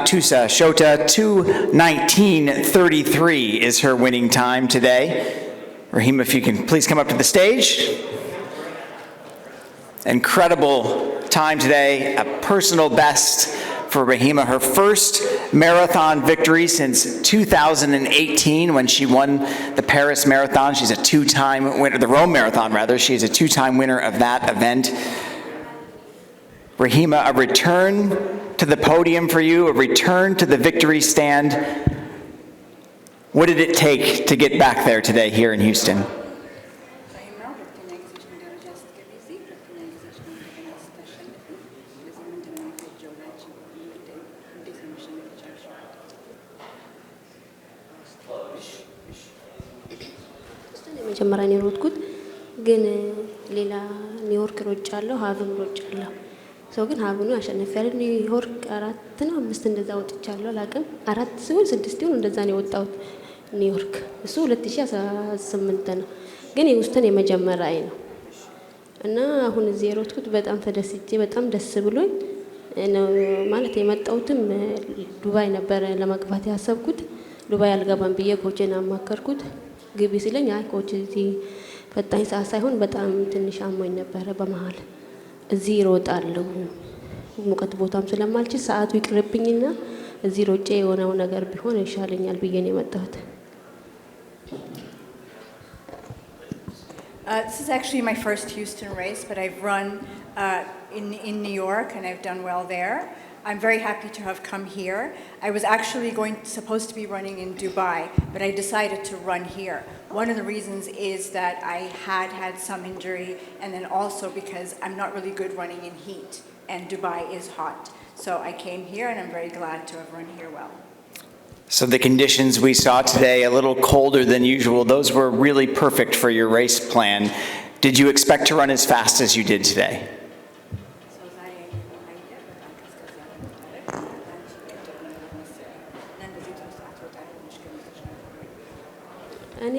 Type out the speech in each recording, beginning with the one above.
Tusa Shota 2:19:33 is her winning time today. Rahima, if you can please come up to the stage. Incredible time today, a personal best for Rahima, her first marathon victory since 2018 when she won the Paris Marathon. She's a two-time winner, the Rome Marathon rather. She's a two-time winner of that event. Rahima, a return to the podium for you, a return to the victory stand. What did it take to get back there today here in Houston? መጀመሪያ ነው የሮጥኩት ግን ሌላ ኒውዮርክ ሮጫለሁ ሀብም ሮጫለሁ ሰው ግን ሀብኑ አሸነፈ ኒውዮርክ 4 ነው 5 እንደዛ ወጥቻለሁ አላቅም 4 ሲሆን 6 ይሁን እንደዛ ነው የወጣሁት ኒውዮርክ እሱ 2018 ነው ግን የውስጥን የመጀመሪያ ነው እና አሁን እዚህ የሮጥኩት በጣም ተደስቼ በጣም ደስ ብሎኝ ነው ማለት የመጣሁትም ዱባይ ነበር ለመግባት ያሰብኩት ዱባይ አልገባም ብዬ ኮቼን አማከርኩት ግቢ ሲለኝ አይ ኮች እዚህ ፈጣኝ ሰዓት ሳይሆን በጣም ትንሽ አሞኝ ነበር በመሃል እዚህ ሮጣለሁ ሙቀት ቦታም ስለማልችል ሰዓቱ ይቅርብኝና እዚህ ሮጬ የሆነው ነገር ቢሆን ይሻለኛል ብዬ ነው የመጣሁት This is actually my first Houston race, but I've run in New York and I've done well there. I'm very happy to have come here. I was actually supposed to be running in Dubai, but I decided to run here. One of the reasons is that I had some injury, and then also because I'm not really good running in heat, and Dubai is hot. So I came here, and I'm very glad to have run here well. So the conditions we saw today, a little colder than usual, those were really perfect for your race plan. Did you expect to run as fast as you did today? እኔ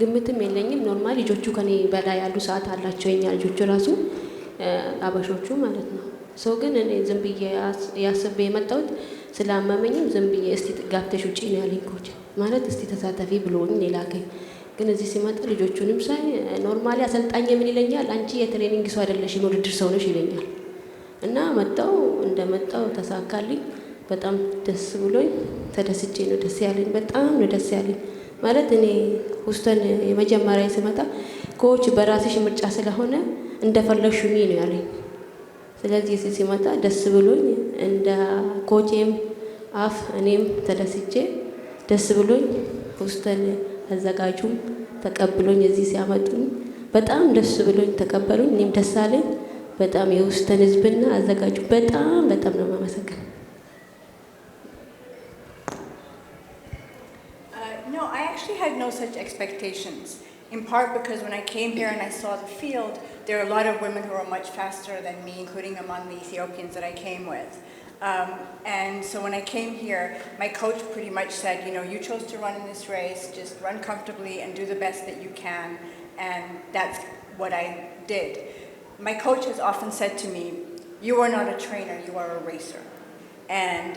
ግምትም የለኝም ኖርማል ልጆቹ ከኔ በላይ ያሉ ሰዓት አላቸው የኛ ልጆቹ ራሱ አባሾቹ ማለት ነው ሰው ግን እኔ ዝም ብዬ ያስቤ የመጣሁት ስላመመኝም ዝም ብዬ እስቲ ጋብተሽ ውጪ ነው ያለኝ ኮች ማለት እስቲ ተሳተፊ ብሎኝ ሌላከኝ ግን እዚህ ሲመጣ ልጆቹንም ሳይ ኖርማሊ አሰልጣኝ ምን ይለኛል አንቺ የትሬኒንግ ሰው አይደለሽም ውድድር ሰው ነሽ ይለኛል እና መጣው እንደመጣው ተሳካልኝ በጣም ደስ ብሎኝ ተደስቼ ነው ደስ ያለኝ በጣም ነው ደስ ያለኝ ማለት እኔ ሁስተን የመጀመሪያ ሲመጣ ኮች በራስሽ ምርጫ ስለሆነ እንደፈለግሽ ሁኚ ነው ያለኝ ስለዚህ እዚህ ሲመጣ ደስ ብሎኝ እንደ ኮቼም አፍ እኔም ተደስቼ ደስ ብሎኝ ሁስተን አዘጋጁም ተቀብሎኝ እዚህ ሲያመጡኝ በጣም ደስ ብሎኝ ተቀበሉኝ እኔም ደስ አለኝ በጣም የሁስተን ህዝብና አዘጋጁ በጣም ነው ማመሰግነው No, I actually had no such expectations, in part because when I came here and I saw the field, there are a lot of women who are much faster than me, including among the Ethiopians that I came with. And so when I came here, my coach pretty much said, you know, you chose to run in this race, just run comfortably and do the best that you can, and that's what I did. My coach has often said to me, you are not a trainer, you are a racer. And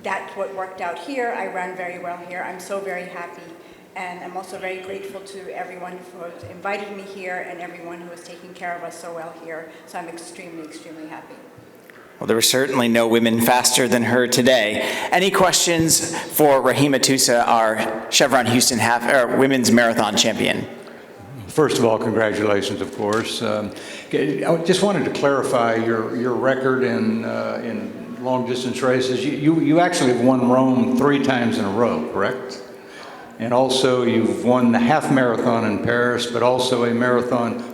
that's what worked out here. I ran very well here. I'm so very happy. And I'm also very grateful to everyone who has invited me here and everyone who has taken care of us so well here. So I'm extremely, extremely happy. Well, there were certainly no women faster than her today. Any questions for Rahima Tusa, our Chevron Houston women's marathon champion? First of all, congratulations, of course. I just wanted to clarify your record in long-distance races. You actually have won Rome 3 times in a row, correct? And also you've won the half marathon in Paris, but also a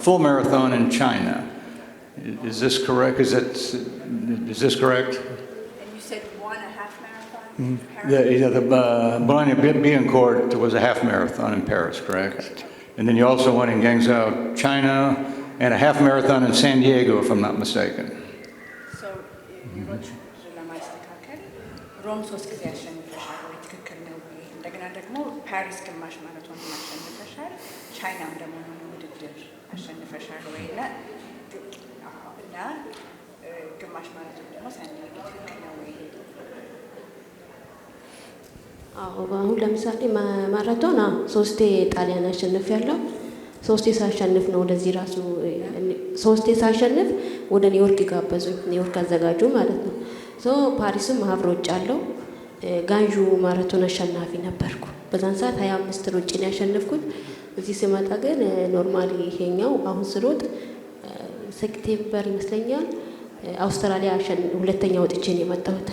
full marathon in China. Is this correct? Is this correct? And you said won a half marathon in Paris? The Boulogne-Billancourt was a half marathon in Paris, correct? And then you also won in Guangzhou, China, and a half marathon in San Diego, if I'm not mistaken. So you wrote Rome ሶስት ጊዜ አሸንፈሻል ወይ ትክክል ነው ወይ እንደገና ደግሞ ፓሪስ ግማሽ ማራቶን አሸንፈሻል ቻይናም ደግሞ ውድድር አሸንፈሻል ወይ እና ግማሽ ማራቶን ደግሞ ሳንዲያጎ ትክክል ነው ወይ አሁን ለምሳሌ ማራቶን ሶስቴ ጣሊያን አሸንፌያለሁ። ሶስቴ ሳሸንፍ ነው ወደዚህ ራሱ ሶስቴ ሳሸንፍ ወደ ኒውዮርክ ጋበዙኝ። ኒውዮርክ አዘጋጁ ማለት ነው። ፓሪስም አብሮጫለሁ። ጋንዡ ማራቶን አሸናፊ ነበርኩ። በዛን ሰዓት 25 ሮጬ ነው ያሸነፍኩት። እዚህ ስመጣ ግን ኖርማሊ ይሄኛው አሁን ስሮጥ ሴፕቴምበር ይመስለኛል አውስትራሊያ ሁለተኛ ወጥቼ ነው የመጣሁት።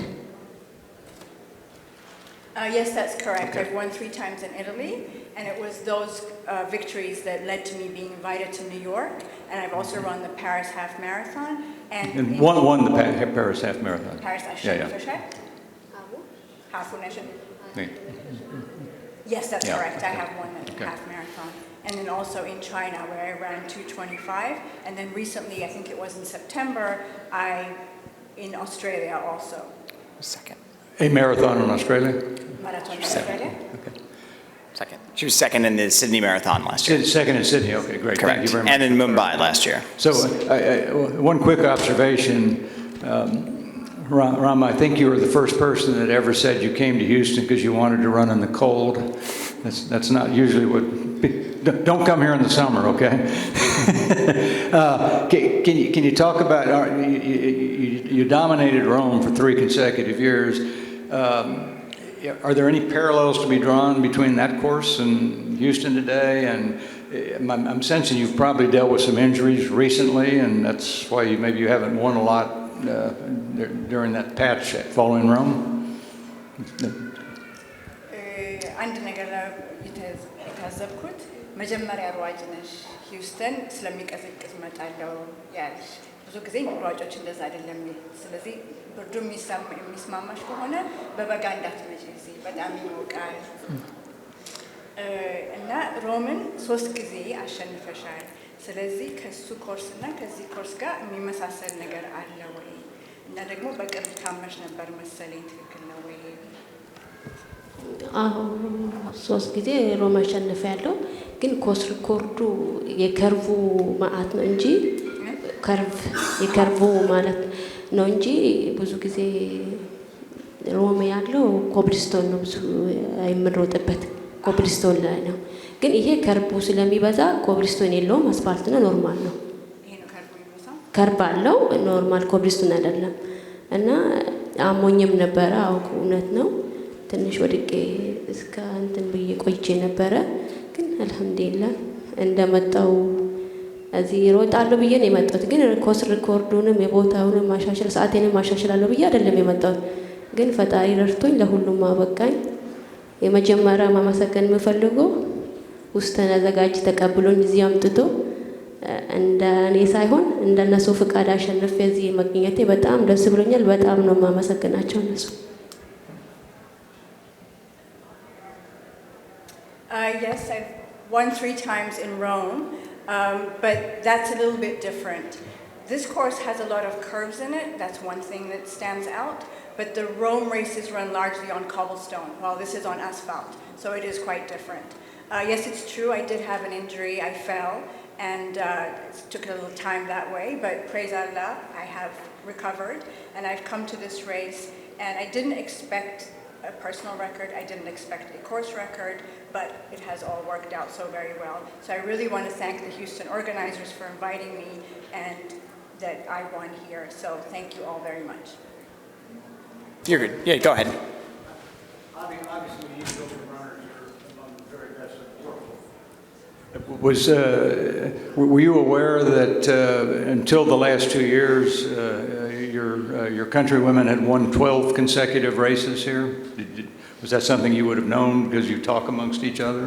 Yes, that's correct. I've won 3 times in Italy, and it was those victories that led to me being invited to New York. And I've also run the Paris Half Marathon. And won the Paris Half Marathon. Paris Half Nation. Yes, that's correct. I have won the half marathon. And then also in China, where I ran 2:25. And then recently, I think it was in September, in Australia also. Second. A marathon in Australia? Marathon in Australia? Okay. Second. She was second in the Sydney Marathon last year. Second in Sydney, okay, great. Correct. Thank you very much. And in Mumbai last year. So, one quick observation. Rahma, I think you were the first person that ever said you came to Houston because you wanted to run in the cold. That's not usually what... Don't come here in the summer, okay? Can you talk about... You dominated Rome for 3 consecutive years. Are there any parallels to be drawn between that course and Houston today? And I'm sensing you've probably dealt with some injuries recently, and that's why maybe you haven't won a lot during that patch following Rome. አንድ ነገር የታዘብኩት መጀመሪያ ሯጭ ነሽ ሂውስተን ስለሚቀዘቅዝ መጣለው ያልሽ ብዙ ጊዜ ሯጮች እንደዛ አይደለም። ስለዚህ ብርዱ የሚስማማሽ ከሆነ በበጋ እንዳትመጪ እዚህ በጣም ይሞቃል። እና ሮምን 3 ጊዜ አሸንፈሻል። ስለዚህ ከሱ ኮርስ እና ከዚህ ኮርስ ጋር የሚመሳሰል ነገር አለ ወይ? እና ደግሞ በቅርብ ታመሽ ነበር መሰለኝ፣ ትክክል ነው ወይ? 3 ጊዜ ሮም አሸንፌያለሁ። ግን ኮርስ ሪኮርዱ የከርቡ ማአት ነው እንጂ የከርቡ ማለት ነው እንጂ ብዙ ጊዜ ሮም ያለው ኮብልስቶን ነው፣ ብዙ የምንሮጥበት ኮብልስቶን ላይ ነው። ግን ይሄ ከርቡ ስለሚበዛ ኮብልስቶን የለውም፣ አስፋልት ነው፣ ኖርማል ነው። ከርብ አለው፣ ኖርማል ኮብልስቶን አይደለም። እና አሞኝም ነበረ፣ አውቁ እውነት ነው። ትንሽ ወድቄ እስከ እንትን ብዬ ቆይቼ ነበረ። ግን አልሐምዱሊላህ እንደመጣው እዚህ ሮጣለሁ ብዬ ነው የመጣሁት። ግን ኮርስ ሪኮርዱንም የቦታውንም ማሻሻል ሰዓቴንም ማሻሻላለሁ ብዬ አይደለም የመጣሁት። ግን ፈጣሪ ረድቶኝ ለሁሉም አበቃኝ። የመጀመሪያ ማመሰገን የምፈልገው ውስጥን አዘጋጅ ተቀብሎኝ እዚህ አምጥቶ እንደ እኔ ሳይሆን እንደነሱ ፍቃድ አሸንፌ እዚህ መገኘቴ በጣም ደስ ብሎኛል። በጣም ነው የማመሰግናቸው እነሱ። Yes, I've won 3 times in Rome, but that's a little bit different. This course has a lot of curves in it. That's one thing that stands out. But the Rome races run largely on cobblestone, while this is on asphalt. So it is quite different. Yes, it's true, I did have an injury. I fell, and it took a little time that way. But praise Allah, I have recovered, and I've come to this race. And I didn't expect a personal record. I didn't expect a course record, but it has all worked out so very well. So I really want to thank the Houston organizers for inviting me and that I won here. So thank you all very much. You're good. Yeah, go ahead. Obviously, you Houston runners are among the very best in the world. Were you aware that until the last 2 years, your countrywomen had won 12 consecutive races here? Was that something you would have known because you talk amongst each other?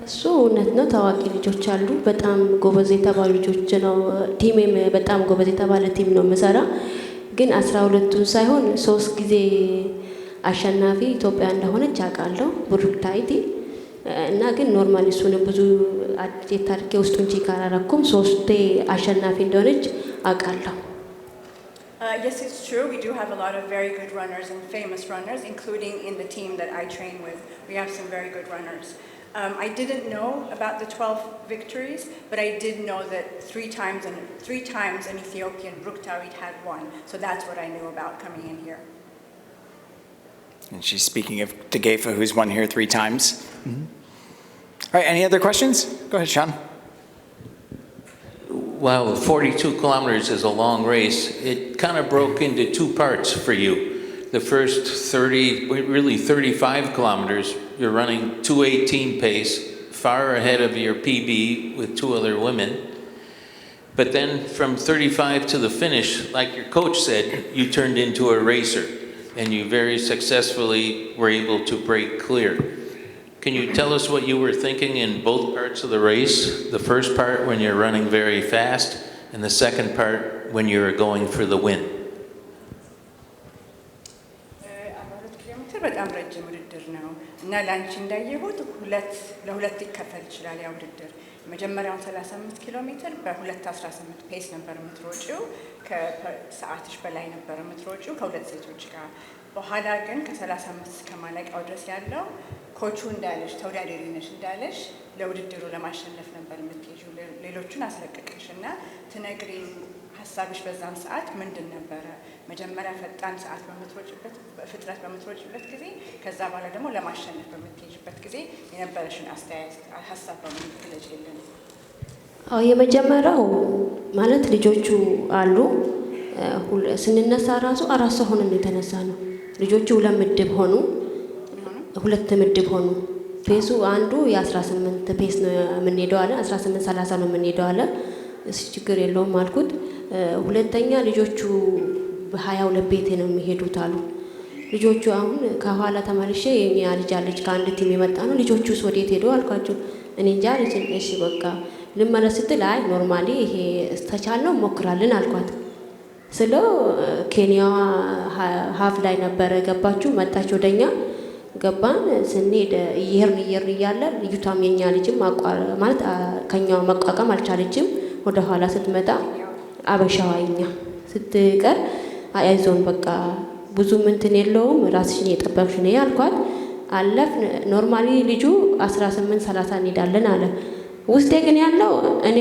እሱ እውነት ነው። ታዋቂ ልጆች አሉ፣ በጣም ጎበዝ የተባሉ ልጆች ነው። ቲሜም በጣም ጎበዝ የተባለ ቲም ነው የምሰራ። ግን 12ቱን ሳይሆን 3 ጊዜ አሸናፊ ኢትዮጵያ እንደሆነች አውቃለሁ፣ ብሩክታይት እና ግን ኖርማሊ እሱንም ብዙ የታሪኬ ውስጡን ቼክ አላረኩም። 3 አሸናፊ እንደሆነች አውቃለሁ። Yes, it's true. We do have a lot of very good runners and famous runners, including in the team that I train with. We have some very good runners. I didn't know about the 12 victories, but I did know that three times an Ethiopian, Bruktawit, had won. So that's what I knew about coming in here. And she's speaking of Degefa, who's won here 3 times. All right, any other questions? Go ahead, Sean. Well, 42 kilometers is a long race. It kind of broke into 2 parts for you. The first 35 kilometers, you're running 2:18 pace, far ahead of your PB with 2 other women. But then from 35 to the finish, like your coach said, you turned into a racer, and you very successfully were able to break clear. Can you tell us what you were thinking in both parts of the race? The first part when you're running very fast, and the second part when you're going for the win. በጣም ረጅም ውድድር ነው እና ላንቺ እንዳየሁት ለሁለት ይከፈል ይችላል ያ ውድድር። መጀመሪያውን 35 ኪሎ ሜትር በ2:18 ፔስ ነበር የምትሮጪው፣ ከሰዓትሽ በላይ ነበር የምትሮጪው ከሁለት ሴቶች ጋር። በኋላ ግን ከ35 እስከ ማለቂያው ድረስ ያለው ኮቹ እንዳለሽ ተወዳዳሪ ነሽ እንዳለሽ ለውድድሩ ለማሸነፍ ነበር የምትሄጂው። ሌሎቹን አስለቀቀሽ እና ትነግሪኝ ሀሳብሽ በዛም ሰዓት ምንድን ነበረ? መጀመሪያ ፈጣን ሰዓት ፍጥነት በምትሮጪበት ጊዜ፣ ከዛ በኋላ ደግሞ ለማሸነፍ በምትሄጂበት ጊዜ የነበረሽን አስተያየት ሀሳብ በምን ትገልጪልን? አዎ የመጀመሪያው ማለት ልጆቹ አሉ ስንነሳ ራሱ 4 ሰው ሆነን የተነሳ ነው። ልጆቹ 2 ምድብ ሆኑ፣ 2 ምድብ ሆኑ። ፔሱ አንዱ የ18 ፔስ ነው የምንሄደው አለ፣ 18:30 ነው የምንሄደው አለ። እሺ ችግር የለውም አልኩት። ሁለተኛ ልጆቹ በ22 ቤት ነው የሚሄዱት አሉ። ልጆቹ አሁን ከኋላ ተመልሼ የኛ ልጅ አለች ከአንድ ቲም የመጣ ነው። ልጆቹስ ወዴት ሄደው አልኳቸው። እኔ እንጃ ልጅ እሺ በቃ ልመለስ ስትል አይ ኖርማሊ ይሄ ተቻልነው ሞክራለን አልኳት። ስለው ኬንያዋ ሀፍ ላይ ነበረ ገባችሁ፣ መጣች ወደኛ ገባን። ስንሄድ እየሄድን እያለ ልጅቷም የኛ ልጅም ማለት ከኛው መቋቋም አልቻለችም። ወደ ኋላ ስትመጣ አበሻዋኛ ስትቀር አይዞን በቃ ብዙ እንትን የለውም ራስሽን የጠበቅሽ ነው ያልኳት። አለፍን። ኖርማሊ ልጁ 18:30 እንሄዳለን አለ። ውስጤ ግን ያለው እኔ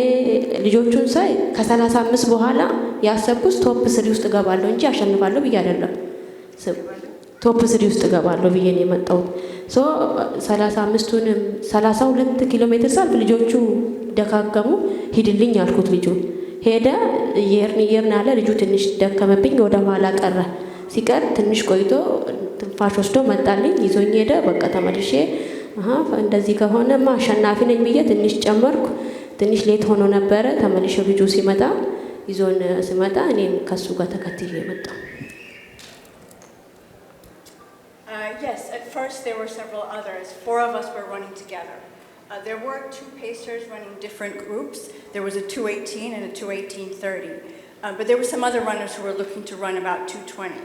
ልጆቹን ሳይ ከ35 በኋላ ያሰብኩት ቶፕ 3 ውስጥ ገባለሁ እንጂ አሸንፋለሁ ብዬ አይደለም። ቶፕ 3 ውስጥ ገባለሁ ብዬ ነው የመጣሁት። 35ቱንም 32 ኪሎ ሜትር ሳልፍ ልጆቹ ደካከሙ። ሂድልኝ አልኩት። ልጁ ሄደ። እየሄድን ያለ ልጁ ትንሽ ደከመብኝ፣ ወደ ኋላ ቀረ። ሲቀር ትንሽ ቆይቶ ትንፋሽ ወስዶ መጣልኝ፣ ይዞኝ ሄደ። በቃ ተመልሼ እንደዚህ ከሆነማ አሸናፊ ነኝ ብዬ ትንሽ ጨመርኩ። ትንሽ ሌት ሆኖ ነበረ። ተመልሼ ልጁ ሲመጣ ይዞን ሲመጣ እኔም ከሱ ጋር ተከትዬ መጣሁ። Yes, at first there were several others. 4 of us were running together. There were 2 pacers running different groups. There was a 2:18 and a 2:18:30. But there were some other runners who were looking to run about 2:20.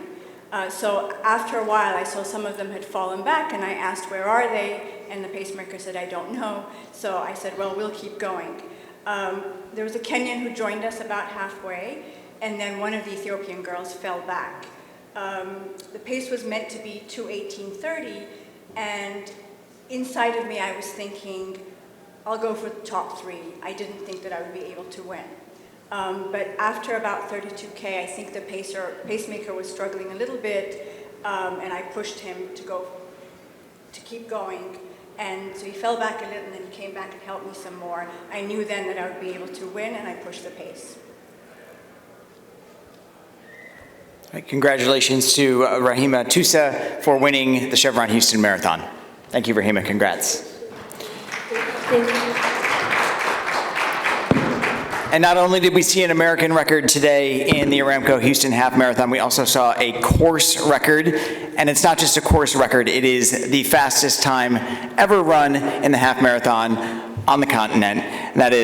So after a while, I saw some of them had fallen back, and I asked, where are they? And the pacemaker said, I don't know. So I said, well, we'll keep going. There was a Kenyan who joined us about halfway, and then one of the Ethiopian girls fell back. The pace was meant to be 2:18:30, and inside of me I was thinking, I'll go for the top 3. I didn't think that I would be able to win. But after about 32K, I think the pacemaker was struggling a little bit, and I pushed him to keep going. And so he fell back a little, and then he came back and helped me some more. I knew then that I would be able to win, and I pushed the pace. Right, congratulations to Rahima Tusa for winning the Chevron Houston Marathon. Thank you, Rahima. Congrats. Thank you. And not only did we see an American record today in the Aramco Houston Half Marathon, we also saw a course record. And it's not just a course record, it is the fastest time ever run in the half marathon on the continent. And that is